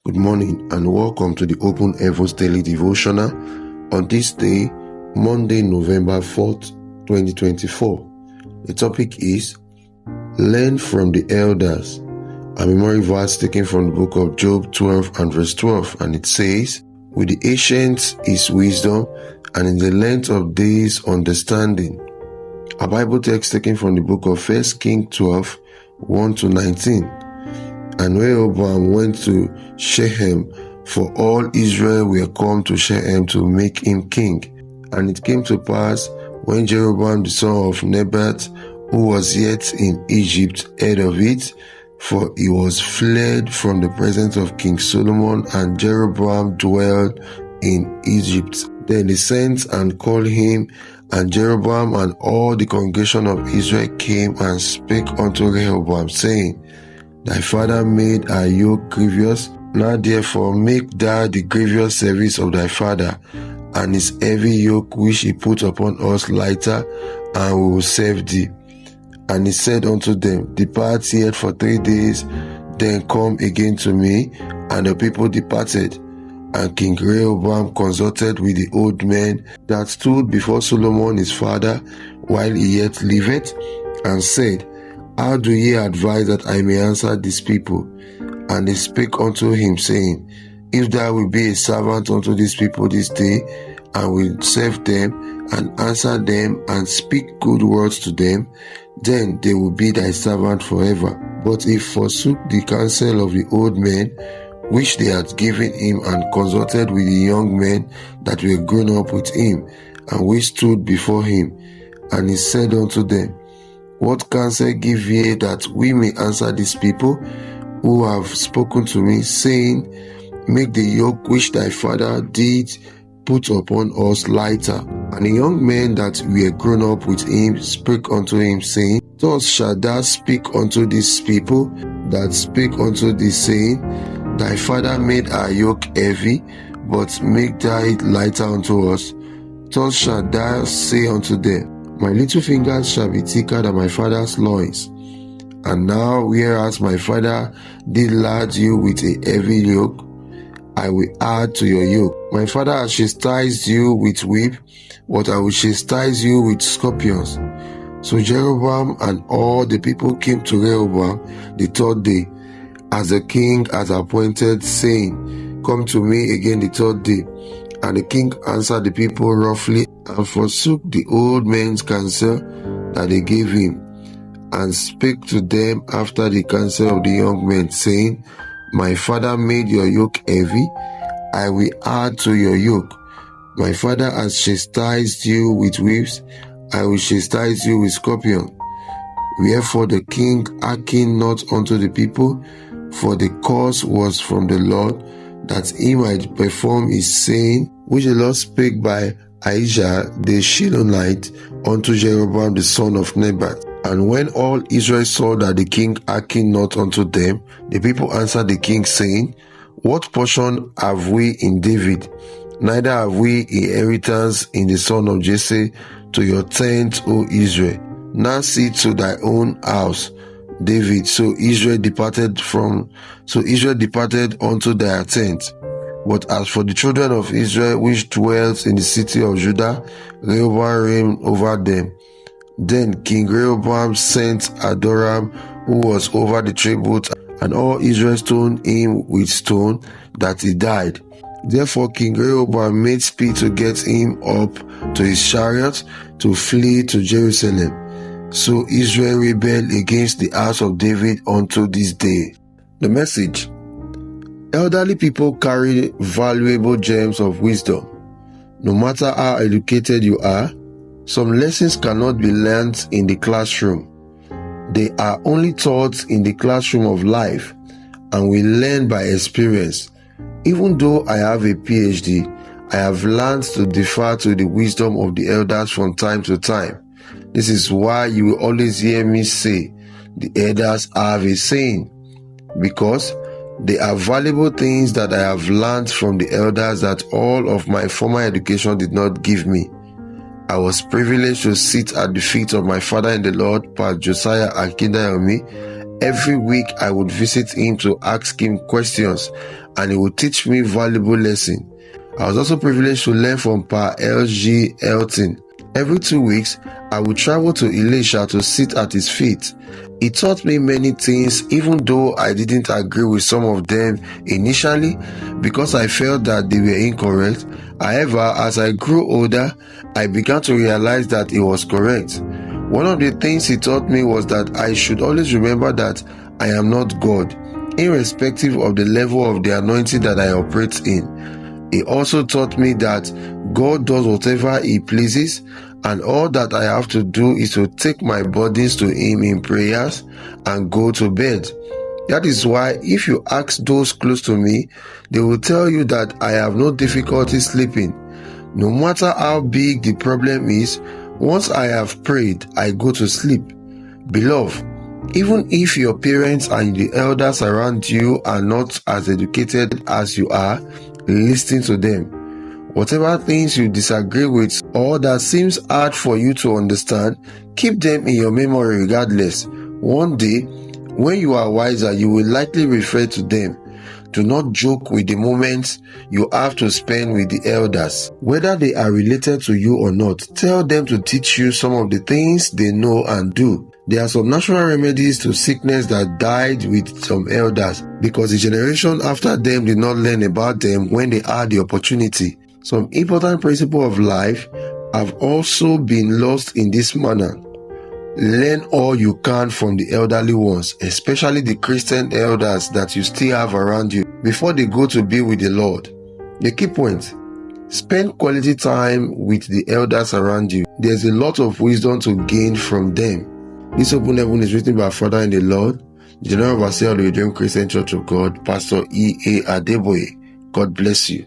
Good morning and welcome to the Open Heavens Daily Devotional on this day, Monday, November 4th, 2024. The topic is Learn from the Elders. A memory verse taken from the book of Job 12 and verse 12, and it says, "With the ancients is wisdom, and in the length of days understanding." A Bible text taken from the book of 1 Kings 12, 1 to 19. And Rehoboam went to Shechem, for all Israel were come to Shechem to make him king. And it came to pass, when Jeroboam the son of Nebat, who was yet in Egypt, heard of it, for he was fled from the presence of King Solomon, and Jeroboam dwelt in Egypt. Then he sent and called him, and Jeroboam and all the congregation of Israel came and spake unto Rehoboam, saying, Thy father made our yoke grievous. Now therefore make thou the grievous service of thy father, and his heavy yoke which he put upon us lighter, and we will serve thee. And he said unto them, Depart yet for 3 days, then come again to me. And the people departed. And King Rehoboam consulted with the old men that stood before Solomon his father, while he yet liveth, and said, How do ye advise that I may answer these people? And they spake unto him, saying, If thou wilt be a servant unto these people this day, and will serve them, and answer them, and speak good words to them, then they will be thy servant forever. But if forsook the counsel of the old men, which they had given him, and consulted with the young men that were grown up with him, and which stood before him, and he said unto them, What counsel give ye that we may answer these people who have spoken to me, saying, Make the yoke which thy father did put upon us lighter? And the young men that were grown up with him spake unto him, saying, Thus shalt thou speak unto these people that spake unto thee, saying, Thy father made our yoke heavy, but make thou it lighter unto us. Thus shalt thou say unto them, My little fingers shall be thicker than my father's loins. And now, whereas my father did lad you with a heavy yoke, I will add to your yoke. My father has chastised you with whip, but I will chastise you with scorpions. So Jeroboam and all the people came to Rehoboam the 3rd day, as the king had appointed, saying, Come to me again the 3rd day. And the king answered the people roughly, and forsook the old men's counsel that they gave him, and spake to them after the counsel of the young men, saying, My father made your yoke heavy, I will add to your yoke. My father has chastised you with whips, I will chastise you with scorpions. Wherefore the king hearkened not unto the people, for the cause was from the Lord, that he might perform his saying, which the Lord spake by Ahijah the Shilonite unto Jeroboam the son of Nebat. And when all Israel saw that the king hearkened not unto them, the people answered the king, saying, What portion have we in David? Neither have we inheritance in the son of Jesse. To your tent, O Israel. Now see to thy own house, David. So Israel departed unto their tent. But as for the children of Israel which dwelt in the city of Judah, Rehoboam reigned over them. Then King Rehoboam sent Adoram, who was over the tribute, and all Israel stoned him with stone, that he died. Therefore King Rehoboam made speed to get him up to his chariot, to flee to Jerusalem. So Israel rebelled against the house of David unto this day. The message: Elderly people carry valuable gems of wisdom. No matter how educated you are, some lessons cannot be learned in the classroom. They are only taught in the classroom of life, and we learn by experience. Even though I have a PhD, I have learned to defer to the wisdom of the elders from time to time. This is why you will always hear me say, the elders have a saying, because they are valuable things that I have learned from the elders that all of my formal education did not give me. I was privileged to sit at the feet of my father in the Lord, Pastor Josiah Akindayomi, Every week I would visit him to ask him questions, and he would teach me valuable lessons. I was also privileged to learn from Pa L.G. Elton. Every 2 weeks, I would travel to Elisha to sit at his feet. He taught me many things, even though I didn't agree with some of them initially because I felt that they were incorrect. However, as I grew older, I began to realize that he was correct. One of the things he taught me was that I should always remember that I am not God, irrespective of the level of the anointing that I operate in. He also taught me that God does whatever He pleases, and all that I have to do is to take my burdens to Him in prayers and go to bed. That is why if you ask those close to me, they will tell you that I have no difficulty sleeping. No matter how big the problem is, once I have prayed, I go to sleep. Beloved, even if your parents and the elders around you are not as educated as you are, listen to them. Whatever things you disagree with or that seems hard for you to understand, keep them in your memory regardless. One day, when you are wiser, you will likely refer to them. Do not joke with the moments you have to spend with the elders. Whether they are related to you or not, tell them to teach you some of the things they know and do. There are some natural remedies to sickness that died with some elders because the generation after them did not learn about them when they had the opportunity. Some important principles of life have also been lost in this manner. Learn all you can from the elderly ones, especially the Christian elders that you still have around you before they go to be with the Lord. The key point: spend quality time with the elders around you. There's a lot of wisdom to gain from them. This Open Heaven is written by our Father in the Lord, General Overseer of the Redeemed Christian Church of God, Pastor E.A Adeboye. God bless you.